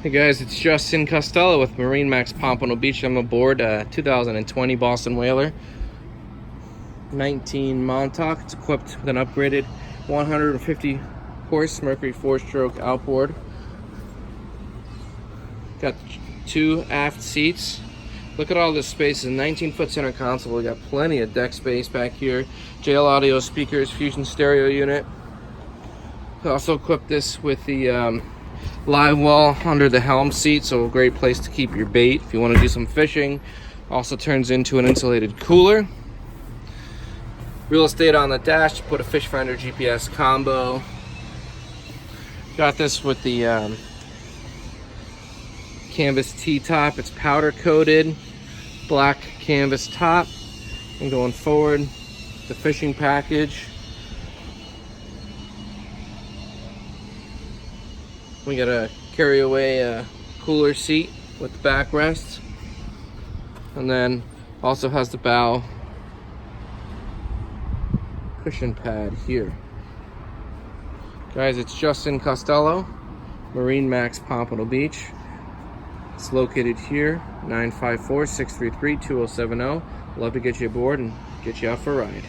Hey guys, it's Justin Costello with MarineMax Pompano Beach. I'm aboard 2020 Boston Whaler 19 Montauk. It's equipped with an upgraded 150 horse Mercury 4-stroke outboard. Got 2 aft seats. Look at all this space. It's a 19-foot center console. We got plenty of deck space back here. JL audio speakers, Fusion stereo unit. We also equipped this with the live well under the helm seat, so a great place to keep your bait if you want to do some fishing. Also turns into an insulated cooler. Real estate on the dash to put a fish finder GPS combo. Got this with the canvas T-top. It's powder coated, black canvas top. And going forward, the fishing package. We got a carry away cooler seat with the backrest, and then also has the bow cushion pad here. Guys, it's Justin Costello, MarineMax Pompano Beach. It's located here, 954-633-2070. Love to get you aboard and get you out for a ride.